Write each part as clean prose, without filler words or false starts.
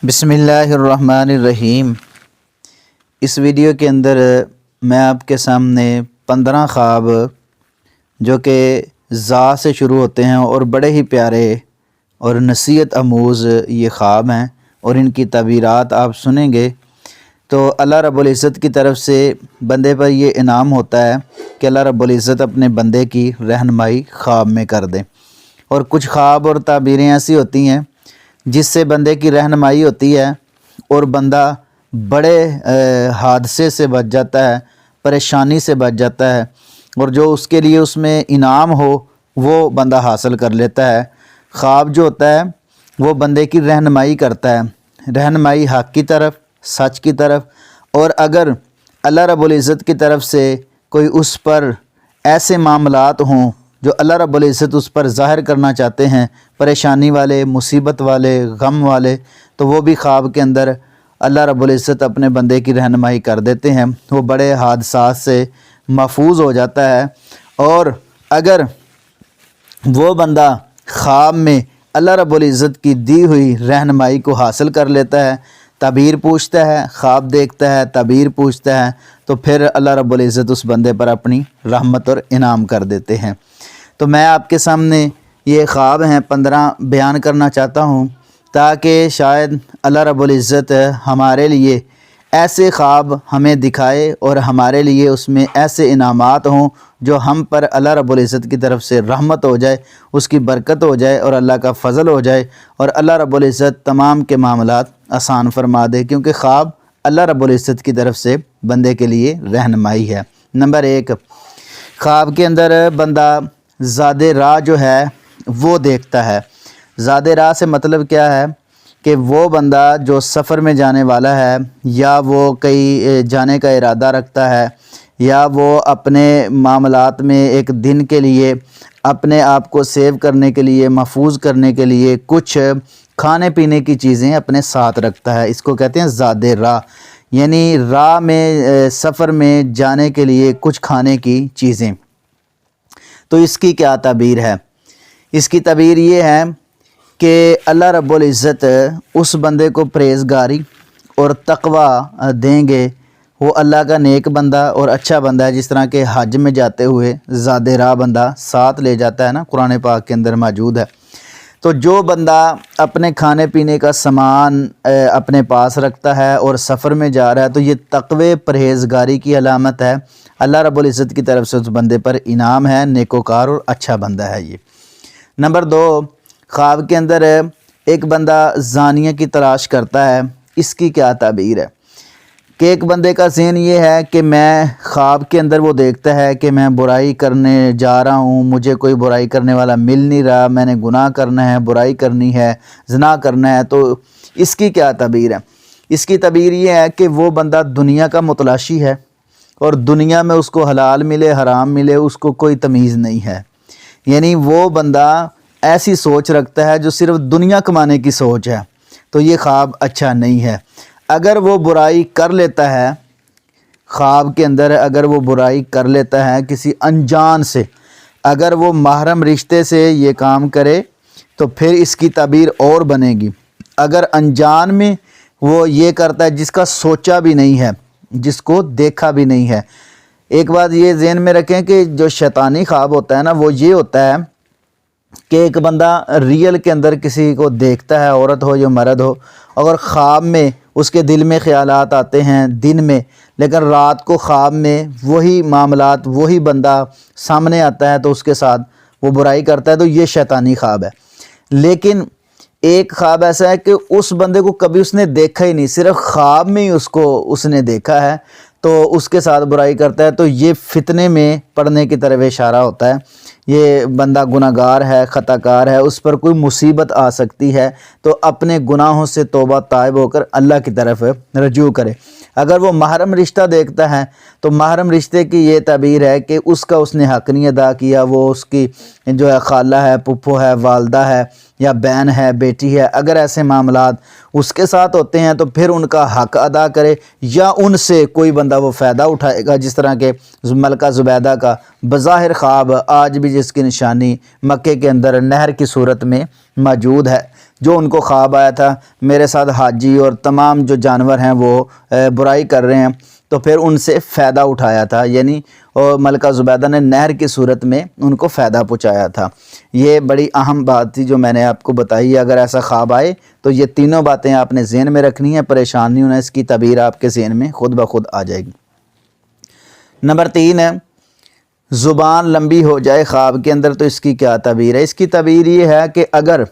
بسم اللہ الرحمن الرحیم۔ اس ویڈیو کے اندر میں آپ کے سامنے 15 خواب جو کہ ذا سے شروع ہوتے ہیں اور بڑے ہی پیارے اور نصیحت آموز یہ خواب ہیں، اور ان کی تعبیرات آپ سنیں گے تو اللہ رب العزت کی طرف سے بندے پر یہ انعام ہوتا ہے کہ اللہ رب العزت اپنے بندے کی رہنمائی خواب میں کر دیں۔ اور کچھ خواب اور تعبیریں ایسی ہوتی ہیں جس سے بندے کی رہنمائی ہوتی ہے اور بندہ بڑے حادثے سے بچ جاتا ہے، پریشانی سے بچ جاتا ہے، اور جو اس کے لیے اس میں انعام ہو وہ بندہ حاصل کر لیتا ہے۔ خواب جو ہوتا ہے وہ بندے کی رہنمائی کرتا ہے، رہنمائی حق کی طرف، سچ کی طرف، اور اگر اللہ رب العزت کی طرف سے کوئی اس پر ایسے معاملات ہوں جو اللہ رب العزت اس پر ظاہر کرنا چاہتے ہیں، پریشانی والے، مصیبت والے، غم والے، تو وہ بھی خواب کے اندر اللہ رب العزت اپنے بندے کی رہنمائی کر دیتے ہیں، وہ بڑے حادثات سے محفوظ ہو جاتا ہے۔ اور اگر وہ بندہ خواب میں اللہ رب العزت کی دی ہوئی رہنمائی کو حاصل کر لیتا ہے، تعبیر پوچھتا ہے، خواب دیکھتا ہے، تعبیر پوچھتا ہے، تو پھر اللہ رب العزت اس بندے پر اپنی رحمت اور انعام کر دیتے ہیں۔ تو میں آپ کے سامنے یہ خواب ہیں 15 بیان کرنا چاہتا ہوں تاکہ شاید اللہ رب العزت ہمارے لیے ایسے خواب ہمیں دکھائے اور ہمارے لیے اس میں ایسے انعامات ہوں جو ہم پر اللہ رب العزت کی طرف سے رحمت ہو جائے، اس کی برکت ہو جائے اور اللہ کا فضل ہو جائے، اور اللہ رب العزت تمام کے معاملات آسان فرما دے، کیونکہ خواب اللہ رب العزت کی طرف سے بندے کے لیے رہنمائی ہے۔ نمبر 1، خواب کے اندر بندہ زاد راہ جو ہے وہ دیکھتا ہے۔ زاد راہ سے مطلب کیا ہے کہ وہ بندہ جو سفر میں جانے والا ہے، یا وہ کہیں جانے کا ارادہ رکھتا ہے، یا وہ اپنے معاملات میں ایک دن کے لیے اپنے آپ کو سیو کرنے کے لیے، محفوظ کرنے کے لیے کچھ کھانے پینے کی چیزیں اپنے ساتھ رکھتا ہے، اس کو کہتے ہیں زاد راہ، یعنی راہ میں سفر میں جانے کے لیے کچھ کھانے کی چیزیں۔ تو اس کی کیا تعبیر ہے؟ اس کی تعبیر یہ ہے کہ اللہ رب العزت اس بندے کو پرہیزگاری اور تقوی دیں گے۔ وہ اللہ کا نیک بندہ اور اچھا بندہ ہے، جس طرح کہ حج میں جاتے ہوئے زاد راہ بندہ ساتھ لے جاتا ہے نا، قرآن پاک کے اندر موجود ہے۔ تو جو بندہ اپنے کھانے پینے کا سامان اپنے پاس رکھتا ہے اور سفر میں جا رہا ہے، تو یہ تقوی پرہیزگاری کی علامت ہے۔ اللہ رب العزت کی طرف سے اس بندے پر انعام ہے، نیکوکار اور اچھا بندہ ہے یہ۔ نمبر 2، خواب کے اندر ایک بندہ زانیہ کی تلاش کرتا ہے۔ اس کی کیا تعبیر ہے کہ ایک بندے کا ذہن یہ ہے کہ میں خواب کے اندر وہ دیکھتا ہے کہ میں برائی کرنے جا رہا ہوں، مجھے کوئی برائی کرنے والا مل نہیں رہا، میں نے گناہ کرنا ہے، برائی کرنی ہے، زنا کرنا ہے۔ تو اس کی کیا تعبیر ہے؟ اس کی تعبیر یہ ہے کہ وہ بندہ دنیا کا متلاشی ہے، اور دنیا میں اس کو حلال ملے حرام ملے اس کو کوئی تمیز نہیں ہے، یعنی وہ بندہ ایسی سوچ رکھتا ہے جو صرف دنیا کمانے کی سوچ ہے، تو یہ خواب اچھا نہیں ہے۔ اگر وہ برائی کر لیتا ہے خواب کے اندر، اگر وہ برائی کر لیتا ہے کسی انجان سے، اگر وہ محرم رشتے سے یہ کام کرے تو پھر اس کی تعبیر اور بنے گی۔ اگر انجان میں وہ یہ کرتا ہے جس کا سوچا بھی نہیں ہے، جس کو دیکھا بھی نہیں ہے۔ ایک بات یہ ذہن میں رکھیں کہ جو شیطانی خواب ہوتا ہے نا، وہ یہ ہوتا ہے کہ ایک بندہ ریئل کے اندر کسی کو دیکھتا ہے، عورت ہو یا مرد ہو، اور خواب میں اس کے دل میں خیالات آتے ہیں دن میں، لیکن رات کو خواب میں وہی معاملات، وہی بندہ سامنے آتا ہے تو اس کے ساتھ وہ برائی کرتا ہے، تو یہ شیطانی خواب ہے۔ لیکن ایک خواب ایسا ہے کہ اس بندے کو کبھی اس نے دیکھا ہی نہیں، صرف خواب میں ہی اس نے دیکھا ہے تو اس کے ساتھ برائی کرتا ہے، تو یہ فتنے میں پڑنے کی طرف اشارہ ہوتا ہے۔ یہ بندہ گناہ گار ہے، خطا کار ہے، اس پر کوئی مصیبت آ سکتی ہے، تو اپنے گناہوں سے توبہ طائب ہو کر اللہ کی طرف رجوع کرے۔ اگر وہ محرم رشتہ دیکھتا ہے تو محرم رشتے کی یہ تعبیر ہے کہ اس نے حق نہیں ادا کیا، وہ اس کی جو ہے خالہ ہے، پھپھو ہے، والدہ ہے، یا بہن ہے، بیٹی ہے، اگر ایسے معاملات اس کے ساتھ ہوتے ہیں تو پھر ان کا حق ادا کرے، یا ان سے کوئی بندہ وہ فائدہ اٹھائے گا، جس طرح کہ ملکہ زبیدہ کا بظاہر خواب آج بھی جس کی نشانی مکے کے اندر نہر کی صورت میں موجود ہے۔ جو ان کو خواب آیا تھا میرے ساتھ حاجی اور تمام جو جانور ہیں وہ برائی کر رہے ہیں، تو پھر ان سے فائدہ اٹھایا تھا، یعنی ملکہ زبیدہ نے نہر کی صورت میں ان کو فائدہ پہنچایا تھا۔ یہ بڑی اہم بات تھی جو میں نے آپ کو بتائی ہے۔ اگر ایسا خواب آئے تو یہ تینوں باتیں آپ نے ذہن میں رکھنی ہیں، پریشان نہیں ہونا، اس کی تعبیر آپ کے ذہن میں خود بخود آ جائے گی۔ نمبر 3 ہے زبان لمبی ہو جائے خواب کے اندر، تو اس کی کیا تعبیر ہے؟ اس کی تعبیر یہ ہے کہ اگر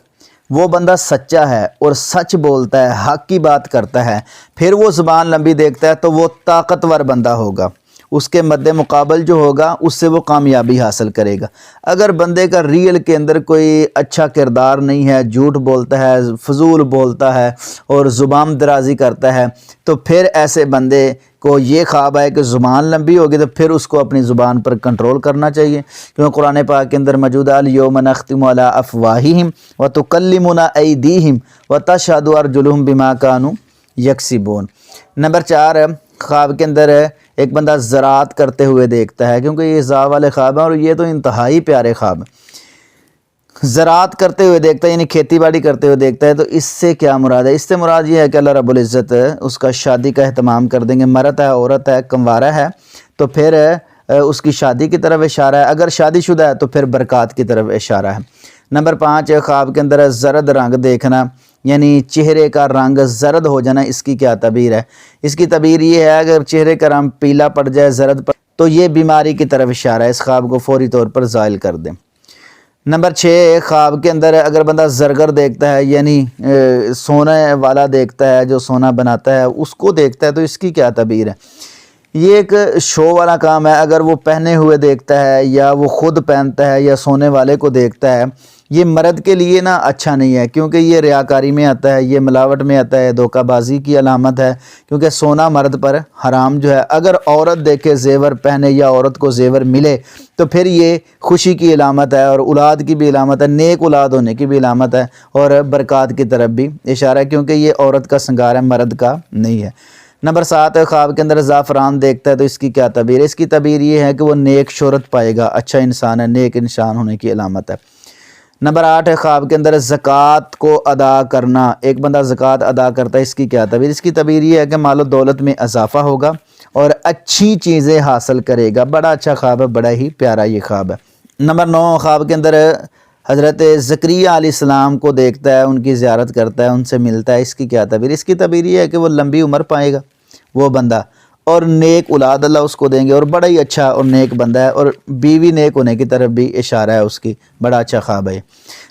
وہ بندہ سچا ہے اور سچ بولتا ہے، حق کی بات کرتا ہے، پھر وہ زبان لمبی دیکھتا ہے تو وہ طاقتور بندہ ہوگا، اس کے مد مقابل جو ہوگا اس سے وہ کامیابی حاصل کرے گا۔ اگر بندے کا ریل کے اندر کوئی اچھا کردار نہیں ہے، جھوٹ بولتا ہے، فضول بولتا ہے اور زبان درازی کرتا ہے، تو پھر ایسے بندے کو یہ خواب ہے کہ زبان لمبی ہوگی تو پھر اس کو اپنی زبان پر کنٹرول کرنا چاہیے، کیونکہ قرآن پاک کے اندر موجود ہے الیوم نختم علی افواہہم وتکلمنا ایدیہم وتشہد ارجلہم بما کانوا یکسبون۔ نمبر 4 ہے خواب کے اندر ایک بندہ زراعت کرتے ہوئے دیکھتا ہے، کیونکہ یہ زا والے خواب ہیں اور یہ تو انتہائی پیارے خواب ہیں۔ زراعت کرتے ہوئے دیکھتا ہے یعنی کھیتی باڑی کرتے ہوئے دیکھتا ہے، تو اس سے کیا مراد ہے؟ اس سے مراد یہ ہے کہ اللہ رب العزت اس کا شادی کا اہتمام کر دیں گے۔ مرد ہے، عورت ہے، کنوارہ ہے، تو پھر اس کی شادی کی طرف اشارہ ہے، اگر شادی شدہ ہے تو پھر برکات کی طرف اشارہ ہے۔ نمبر 5 خواب کے اندر زرد رنگ دیکھنا، یعنی چہرے کا رنگ زرد ہو جانا، اس کی کیا تعبیر ہے؟ اس کی تعبیر یہ ہے اگر چہرے کا رنگ پیلا پڑ جائے، زرد پڑ، تو یہ بیماری کی طرف اشارہ ہے، اس خواب کو فوری طور پر زائل کر دیں۔ نمبر 6 خواب کے اندر اگر بندہ زرگر دیکھتا ہے، یعنی سونے والا دیکھتا ہے، جو سونا بناتا ہے اس کو دیکھتا ہے، تو اس کی کیا تعبیر ہے؟ یہ ایک شو والا کام ہے، اگر وہ پہنے ہوئے دیکھتا ہے یا وہ خود پہنتا ہے یا سونے والے کو دیکھتا ہے، یہ مرد کے لیے نا اچھا نہیں ہے، کیونکہ یہ ریاکاری میں آتا ہے، یہ ملاوٹ میں آتا ہے، دھوکہ بازی کی علامت ہے، کیونکہ سونا مرد پر حرام جو ہے۔ اگر عورت دیکھے زیور پہنے یا عورت کو زیور ملے تو پھر یہ خوشی کی علامت ہے اور اولاد کی بھی علامت ہے، نیک اولاد ہونے کی بھی علامت ہے اور برکات کی طرف بھی اشارہ ہے، کیونکہ یہ عورت کا سنگار ہے، مرد کا نہیں ہے۔ نمبر 7 خواب کے اندر زعفران دیکھتا ہے، تو اس کی کیا تعبیر ہے؟ اس کی تعبیر یہ ہے کہ وہ نیک شہرت پائے گا، اچھا انسان ہے، نیک انسان ہونے کی علامت ہے۔ نمبر 8 خواب کے اندر زکوٰۃ کو ادا کرنا، ایک بندہ زکوٰۃ ادا کرتا ہے، اس کی کیا تعبیر؟ اس کی تعبیر یہ ہے کہ مال و دولت میں اضافہ ہوگا اور اچھی چیزیں حاصل کرے گا۔ بڑا اچھا خواب ہے، بڑا ہی پیارا یہ خواب ہے۔ نمبر 9 خواب کے اندر حضرت زکریا علیہ السلام کو دیکھتا ہے، ان کی زیارت کرتا ہے، ان سے ملتا ہے، اس کی کیا تعبیر؟ اس کی تعبیر یہ ہے کہ وہ لمبی عمر پائے گا وہ بندہ، اور نیک اولاد اللہ اس کو دیں گے، اور بڑا ہی اچھا اور نیک بندہ ہے، اور بیوی نیک ہونے کی طرف بھی اشارہ ہے اس کی، بڑا اچھا خواب ہے۔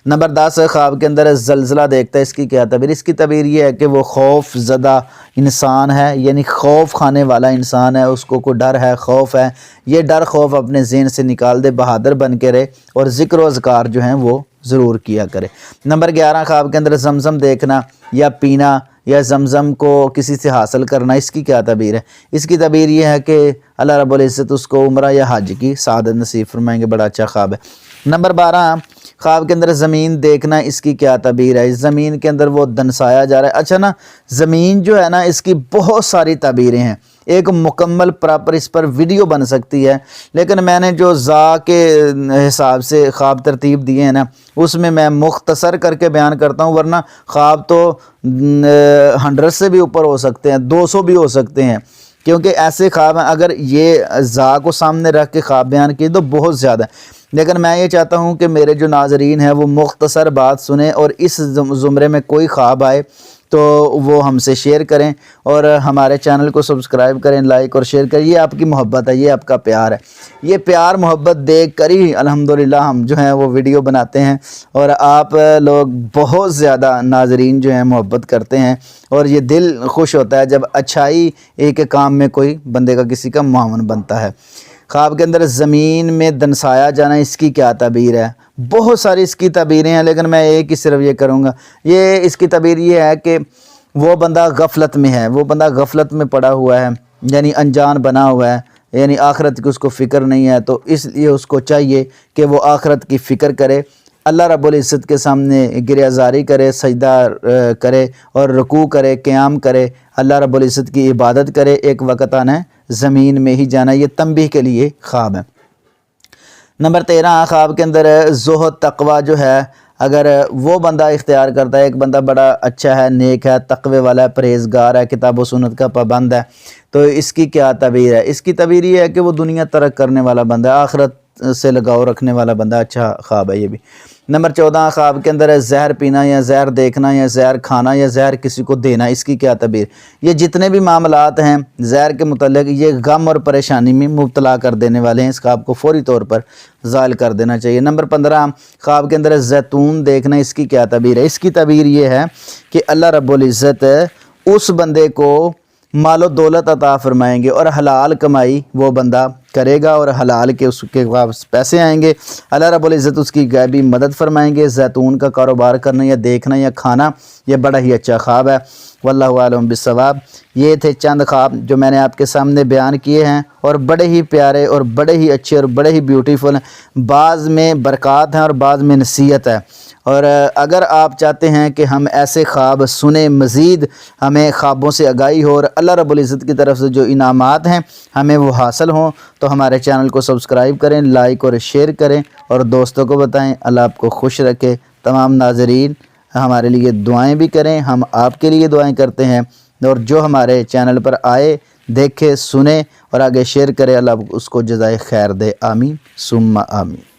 نمبر 10 خواب کے اندر زلزلہ دیکھتا ہے، اس کی کیا تعبیر؟ اس کی تعبیر یہ ہے کہ وہ خوف زدہ انسان ہے، یعنی خوف کھانے والا انسان ہے، اس کو کوئی ڈر ہے، خوف ہے، یہ ڈر خوف اپنے ذہن سے نکال دے، بہادر بن کے رہے اور ذکر و اذکار جو ہیں وہ ضرور کیا کرے۔ نمبر 11 خواب کے اندر زمزم دیکھنا یا پینا یا زمزم کو کسی سے حاصل کرنا، اس کی کیا تعبیر ہے؟ اس کی تعبیر یہ ہے کہ اللہ رب العزت اس کو عمرہ یا حج کی سعادت نصیب فرمائیں گے، بڑا اچھا خواب ہے۔ نمبر 12 خواب کے اندر زمین دیکھنا، اس کی کیا تعبیر ہے؟ اس زمین کے اندر وہ دنسایا جا رہا ہے۔ اچھا نا، زمین جو ہے نا اس کی بہت ساری تعبیریں ہیں، ایک مکمل پراپر اس پر ویڈیو بن سکتی ہے، لیکن میں نے جو ذا کے حساب سے خواب ترتیب دیے ہیں نا اس میں مختصر کر کے بیان کرتا ہوں، ورنہ خواب تو 100 سے بھی اوپر ہو سکتے ہیں، 200 بھی ہو سکتے ہیں، کیونکہ ایسے خواب ہیں اگر یہ ذا کو سامنے رکھ کے خواب بیان کیے تو بہت زیادہ ہے۔ لیکن میں یہ چاہتا ہوں کہ میرے جو ناظرین ہیں وہ مختصر بات سنیں، اور اس زمرے میں کوئی خواب آئے تو وہ ہم سے شیئر کریں اور ہمارے چینل کو سبسکرائب کریں، لائک اور شیئر کریں۔ یہ آپ کی محبت ہے، یہ آپ کا پیار ہے، یہ پیار محبت دیکھ کر ہی الحمدللہ ہم جو ہیں وہ ویڈیو بناتے ہیں، اور آپ لوگ بہت زیادہ ناظرین جو ہیں محبت کرتے ہیں، اور یہ دل خوش ہوتا ہے جب اچھائی ایک کام میں کوئی بندے کا کسی کا معاون بنتا ہے۔ خواب کے اندر زمین میں دنسایا جانا، اس کی کیا تعبیر ہے؟ بہت ساری اس کی تعبیریں ہیں، لیکن میں ایک ہی صرف یہ کروں گا۔ یہ اس کی تعبیر یہ ہے کہ وہ بندہ غفلت میں ہے، وہ بندہ غفلت میں پڑا ہوا ہے، یعنی انجان بنا ہوا ہے، یعنی آخرت کی اس کو فکر نہیں ہے، تو اس لیے اس کو چاہیے کہ وہ آخرت کی فکر کرے، اللہ رب العزت کے سامنے گریہ زاری کرے، سجدہ کرے اور رکوع کرے، قیام کرے، اللہ رب العزت کی عبادت کرے۔ ایک وقت آنا ہے زمین میں ہی جانا، یہ تنبیہ کے لیے خواب ہے۔ نمبر 13 خواب کے اندر زہد تقوی جو ہے اگر وہ بندہ اختیار کرتا ہے، ایک بندہ بڑا اچھا ہے، نیک ہے، تقوی والا ہے، پرہیزگار ہے، کتاب و سنت کا پابند ہے، تو اس کی کیا تعبیر ہے؟ اس کی تعبیر یہ ہے کہ وہ دنیا ترک کرنے والا بندہ ہے، آخرت سے لگاؤ رکھنے والا بندہ، اچھا خواب ہے یہ بھی۔ نمبر 14 خواب کے اندر ہے زہر پینا یا زہر دیکھنا یا زہر کھانا یا زہر کسی کو دینا، اس کی کیا تعبیر؟ یہ جتنے بھی معاملات ہیں زہر کے متعلق، یہ غم اور پریشانی میں مبتلا کر دینے والے ہیں، اس خواب کو فوری طور پر زائل کر دینا چاہیے۔ نمبر 15 خواب کے اندر ہے زیتون دیکھنا، اس کی کیا تعبیر ہے؟ اس کی تعبیر یہ ہے کہ اللہ رب العزت اس بندے کو مال و دولت عطا فرمائیں گے اور حلال کمائی وہ بندہ کرے گا اور حلال کے اس کے پاس پیسے آئیں گے، اللہ رب العزت اس کی غیبی مدد فرمائیں گے۔ زیتون کا کاروبار کرنا یا دیکھنا یا کھانا یہ بڑا ہی اچھا خواب ہے۔ واللہ اعلم بالصواب۔ یہ تھے چند خواب جو میں نے آپ کے سامنے بیان کیے ہیں، اور بڑے ہی پیارے اور بڑے ہی اچھے اور بڑے ہی بیوٹیفل ہیں، بعض میں برکات ہیں اور بعض میں نصیحت ہے۔ اور اگر آپ چاہتے ہیں کہ ہم ایسے خواب سنیں، مزید ہمیں خوابوں سے آگاہی ہو اور اللہ رب العزت کی طرف سے جو انعامات ہیں ہمیں وہ حاصل ہوں، تو ہمارے چینل کو سبسکرائب کریں، لائک اور شیئر کریں اور دوستوں کو بتائیں۔ اللہ آپ کو خوش رکھے۔ تمام ناظرین ہمارے لیے دعائیں بھی کریں، ہم آپ کے لیے دعائیں کرتے ہیں، اور جو ہمارے چینل پر آئے، دیکھے، سنے اور آگے شیئر کرے، اللہ اس کو جزائے خیر دے۔ آمین ثم آمین۔